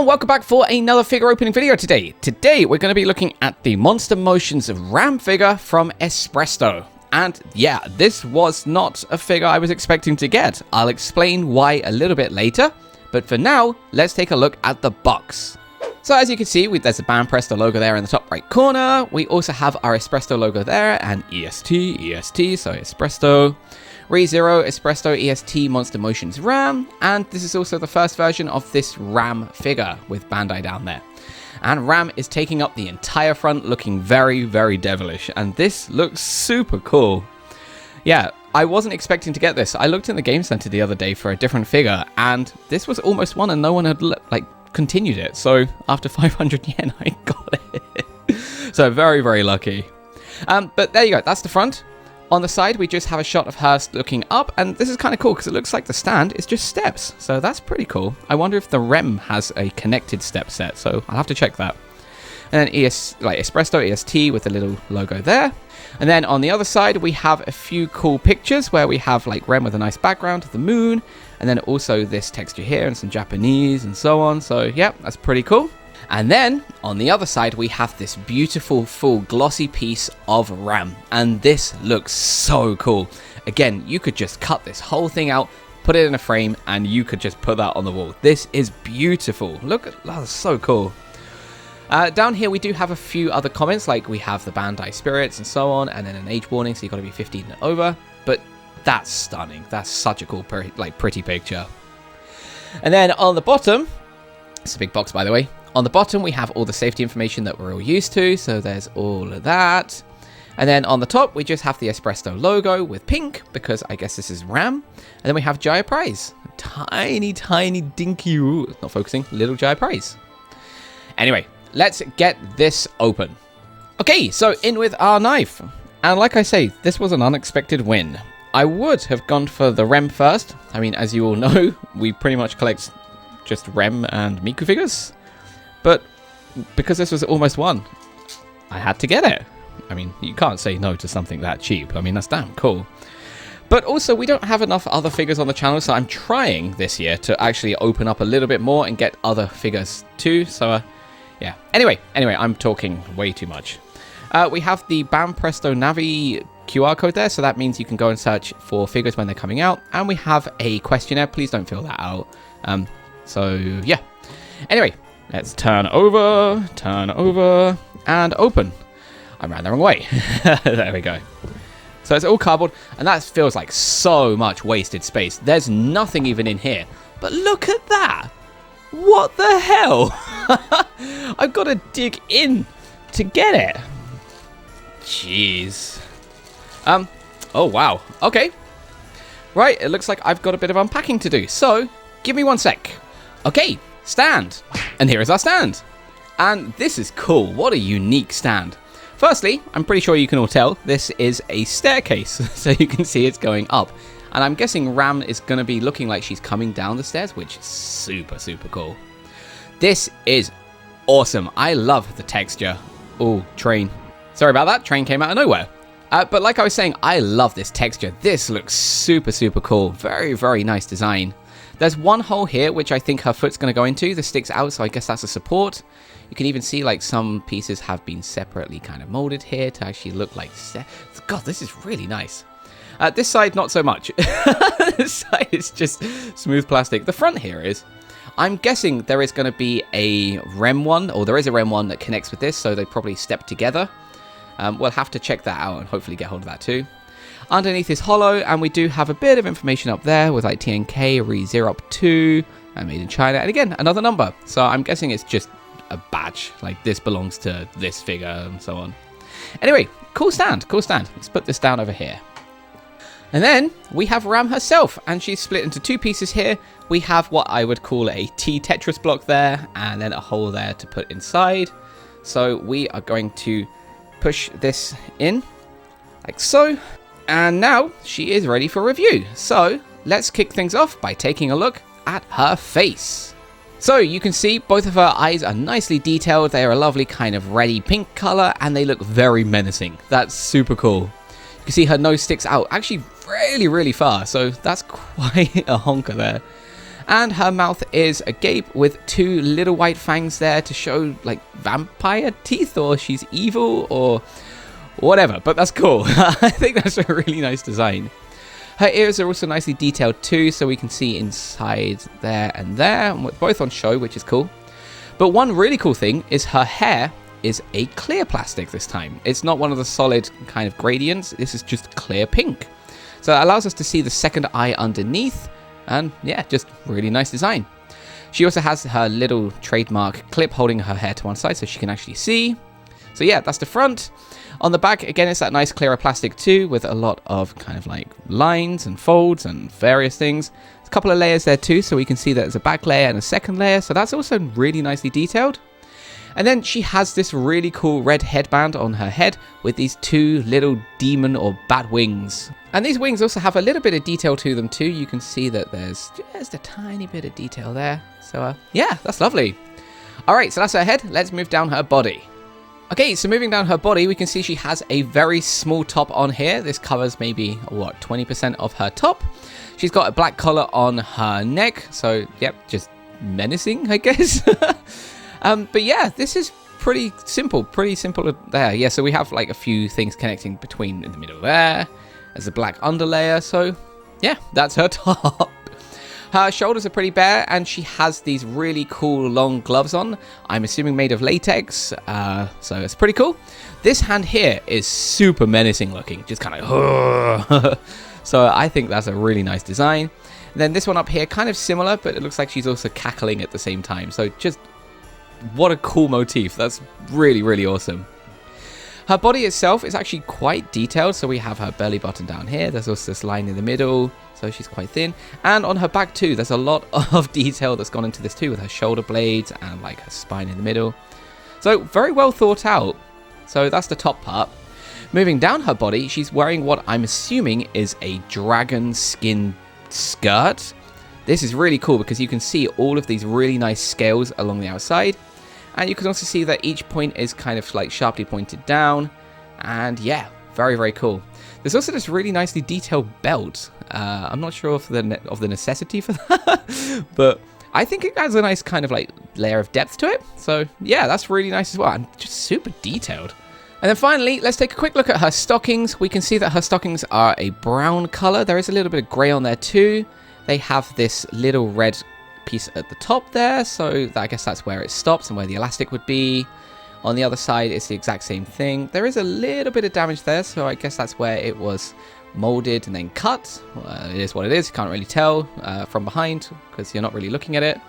everyone, welcome back for another figure opening video today. Today we're going to be looking at the Monster Motions Ram figure from Espresto. And yeah, this was not a figure I was expecting to get. I'll explain why a little bit later, but for now, let's take a look at the box. So as you can see, there's a Espresto logo there in the top right corner. We also have our Espresto logo there and EST, so Espresto. ReZero Espresto EST Monster Motions Ram, and this is also the first version of this Ram figure with Bandai down there. And Ram is taking up the entire front, looking very, very devilish, and this looks super cool. Yeah, I wasn't expecting to get this. I looked in the game center the other day for a different figure, and this was almost one, and no one had continued it. So after 500 yen, I got it. So very, very lucky. But there you go. That's the front. On the side, we just have a shot of her looking up, and this is kind of cool because it looks like the stand is just steps. So that's pretty cool. I wonder if the Rem has a connected step set, so I'll have to check that. And then Espresto EST with the little logo there. And then on the other side, we have a few cool pictures where we have Rem with a nice background of the moon, and then also this texture here and some Japanese and so on. So yeah, that's pretty cool. And then, on the other side, we have this beautiful, full, glossy piece of Ram. And this looks so cool. Again, you could just cut this whole thing out, put it in a frame, and you could just put that on the wall. This is beautiful. Look at that, that's so cool. Down here, we do have a few other comments, like we have the Bandai spirits and so on, and then an age warning, so you've got to be 15 and over. But that's stunning. That's such a cool, pretty picture. And then on the bottom, it's a big box, by the way. On the bottom, we have all the safety information that we're all used to, so there's all of that. And then on the top, we just have the Espresto logo with pink, because I guess this is Ram. And then we have Jaya Prize. Tiny, tiny, dinky, not focusing, little Jaya Prize. Anyway, let's get this open. Okay, so in with our knife. And like I say, this was an unexpected win. I would have gone for the Rem first. I mean, as you all know, we pretty much collect just Rem and Miku figures. But because this was almost one, I had to get it. I mean, you can't say no to something that cheap. I mean, that's damn cool. But also, we don't have enough other figures on the channel, so I'm trying this year to actually open up a little bit more and get other figures too. So, yeah. Anyway, I'm talking way too much. We have the Espresto Navi QR code there, so that means you can go and search for figures when they're coming out. And we have a questionnaire. Please don't fill that out. So, yeah. Anyway. Let's turn over, and open. I ran the wrong way. There we go. So it's all cardboard, and that feels like so much wasted space. There's nothing even in here. But look at that. What the hell? I've got to dig in to get it. Jeez. Oh, wow. Okay. Right, it looks like I've got a bit of unpacking to do. So, give me one sec. Okay. Stand. And here is our stand. And this is cool. What a unique stand. Firstly, I'm pretty sure you can all tell this is a staircase. So you can see it's going up. And I'm guessing Ram is going to be looking like she's coming down the stairs, which is super, super cool. This is awesome. I love the texture. Oh, train. Sorry about that. Train came out of nowhere. But like I was saying, I love this texture. This looks super, super cool. Very, very nice design. There's one hole here, which I think her foot's going to go into. This sticks out, so I guess that's a support. You can even see, some pieces have been separately kind of molded here to actually look like... God, this is really nice. This side, not so much. This side is just smooth plastic. The front here is... I'm guessing there is going to be a Rem one, or there is a Rem one that connects with this, so they probably step together. We'll have to check that out and hopefully get hold of that too. Underneath is hollow, and we do have a bit of information up there with TNK, ReZero up 2, and made in China. And again, another number. So I'm guessing it's just a badge. Like this belongs to this figure and so on. Anyway, cool stand, cool stand. Let's put this down over here. And then we have Ram herself, and she's split into two pieces here. We have what I would call a T Tetris block there, and then a hole there to put inside. So we are going to push this in like so. And now she is ready for review. So let's kick things off by taking a look at her face. So you can see both of her eyes are nicely detailed. They are a lovely kind of reddy pink color, and they look very menacing. That's super cool. You can see her nose sticks out actually really, really far. So that's quite a honker there. And her mouth is agape with 2 little white fangs there to show like vampire teeth, or she's evil or whatever, but that's cool. I think that's a really nice design. Her ears are also nicely detailed too, so we can see inside there and there, and both on show, which is cool. But one really cool thing is her hair is a clear plastic this time. It's not one of the solid kind of gradients, this is just clear pink. So that allows us to see the second eye underneath, and yeah, just really nice design. She also has her little trademark clip holding her hair to one side so she can actually see. So yeah, that's the front. On the back, again, it's that nice clearer plastic too, with a lot of kind of like lines and folds and various things. There's a couple of layers there too, so we can see that there's a back layer and a second layer, so that's also really nicely detailed. And then she has this really cool red headband on her head with these 2 little demon or bat wings. And these wings also have a little bit of detail to them too. You can see that there's just a tiny bit of detail there. So yeah, that's lovely. All right, so that's her head. Let's move down her body. Okay, so moving down her body, we can see she has a very small top on here. This covers maybe, what, 20% of her top. She's got a black collar on her neck. So, yep, just menacing, I guess. But yeah, this is pretty simple there. Yeah, so we have like a few things connecting between in the middle there. There's a black underlayer. So, yeah, that's her top. Her shoulders are pretty bare, and she has these really cool long gloves on. I'm assuming made of latex, so it's pretty cool. This hand here is super menacing looking, just kind of... So I think that's a really nice design. And then this one up here, kind of similar, but it looks like she's also cackling at the same time. So just, what a cool motif. That's really, really awesome. Her body itself is actually quite detailed, so we have her belly button down here. There's also this line in the middle, so she's quite thin. And on her back too, there's a lot of detail that's gone into this too, with her shoulder blades and like her spine in the middle. So very well thought out. So that's the top part. Moving down her body, she's wearing what I'm assuming is a dragon skin skirt. This is really cool because you can see all of these really nice scales along the outside. And you can also see that each point is kind of like sharply pointed down. And yeah, very, very cool. There's also this really nicely detailed belt. I'm not sure of the necessity for that, but I think it adds a nice kind of like layer of depth to it. So yeah, that's really nice as well. And just super detailed. And then finally, let's take a quick look at her stockings. We can see that her stockings are a brown color. There is a little bit of gray on there too. They have this little red piece at the top there, so I guess that's where it stops and where the elastic would be. On the other side, it's the exact same thing. There is a little bit of damage there, so I guess that's where it was molded and then cut. It is what it is. You can't really tell from behind because you're not really looking at it.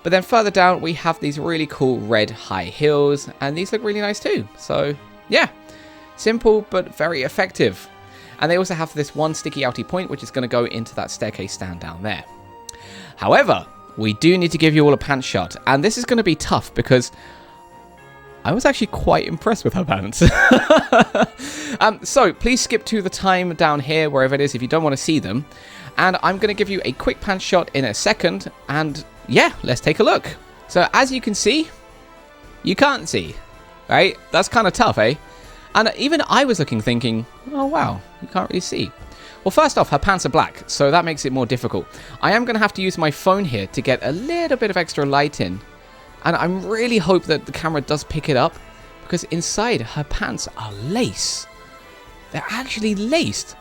But then further down, we have these really cool red high heels, and these look really nice too. So yeah, simple but very effective. And they also have this one sticky outy point, which is going to go into that staircase stand down there. However, we do need to give you all a pants shot, and this is going to be tough because I was actually quite impressed with her pants. So please skip to the time down here, wherever it is, if you don't want to see them. And I'm going to give you a quick pants shot in a second, and yeah, let's take a look. So as you can see, you can't see, right? That's kind of tough, eh? And even I was looking thinking, oh wow, you can't really see. Well, first off, her pants are black, so that makes it more difficult. I am going to have to use my phone here to get a little bit of extra light in. And I really hope that the camera does pick it up, because inside her pants are lace. They're actually laced.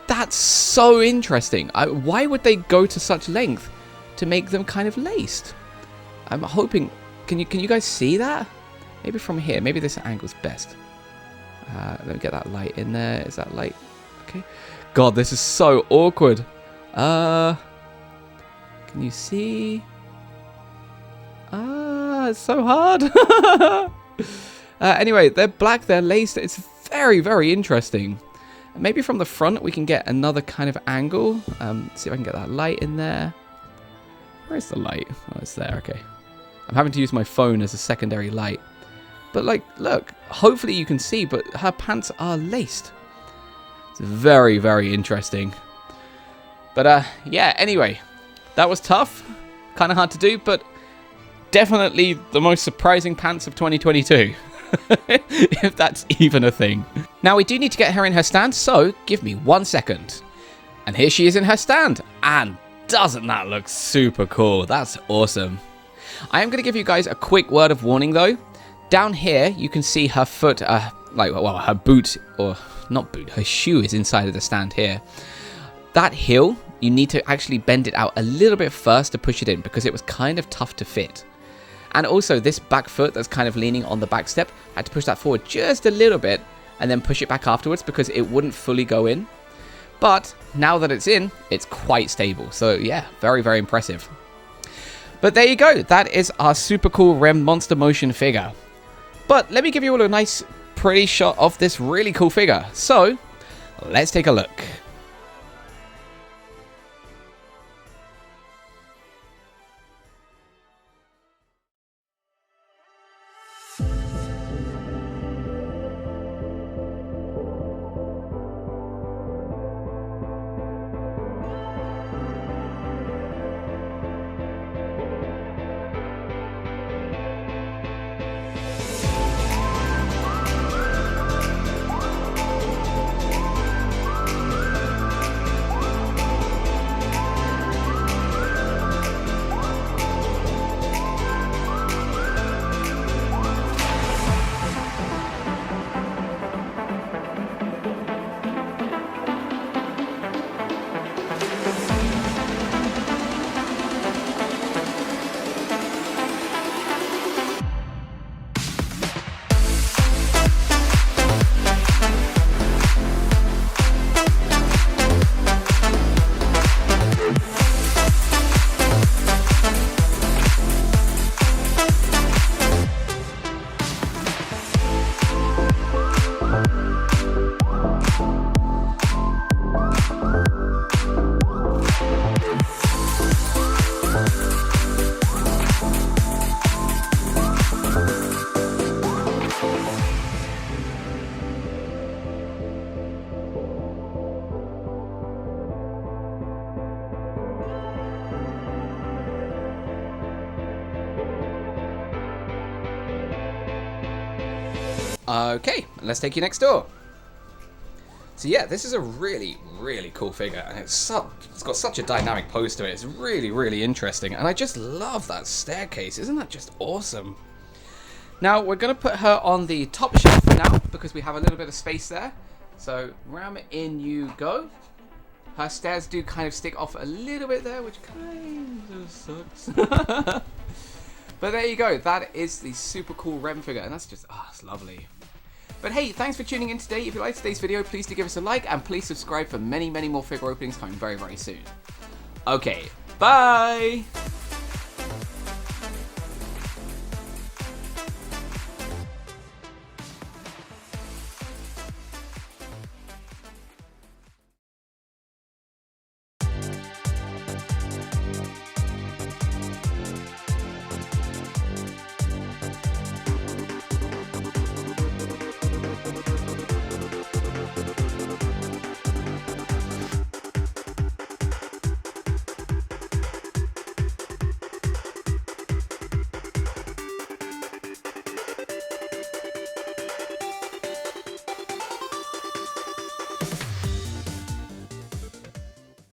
That's so interesting. Why would they go to such length to make them kind of laced? I'm hoping... Can you guys see that? Maybe from here. Maybe this angle's best. Let me get that light in there. Is that light? Okay. God, this is so awkward. Can you see? It's so hard. Anyway, they're black, they're laced. It's very, very interesting. Maybe from the front we can get another kind of angle. See if I can get that light in there. Where is the light? Oh, it's there. Okay. I'm having to use my phone as a secondary light. But like, look, hopefully you can see, but her pants are laced. It's very, very interesting. But yeah, anyway, that was tough. Kind of hard to do, but definitely the most surprising pants of 2022. If that's even a thing. Now, we do need to get her in her stand, so give me 1 second. And here she is in her stand. And Doesn't that look super cool? That's awesome. I am going to give you guys a quick word of warning though. Down here, you can see her foot, her boot, or not boot, her shoe is inside of the stand here. That heel, you need to actually bend it out a little bit first to push it in because it was kind of tough to fit. And also this back foot that's kind of leaning on the back step, I had to push that forward just a little bit and then push it back afterwards because it wouldn't fully go in. But now that it's in, it's quite stable. So yeah, very, very impressive. But there you go. That is our super cool Rem Monster Motion figure. But let me give you all a nice, pretty shot of this really cool figure. So let's take a look. Okay, let's take you next door. So yeah, this is a really, really cool figure, and it's got such a dynamic pose to it. It's really, really interesting, and I just love that staircase. Isn't that just awesome? Now, we're going to put her on the top shelf now, because we have a little bit of space there. So, ram in you go. Her stairs do kind of stick off a little bit there, which kind of sucks. But there you go. That is the super cool Rem figure, and that's just, it's lovely. But hey, thanks for tuning in today. If you liked today's video, please do give us a like, and please subscribe for many, many more figure openings coming very, very soon. Okay, bye!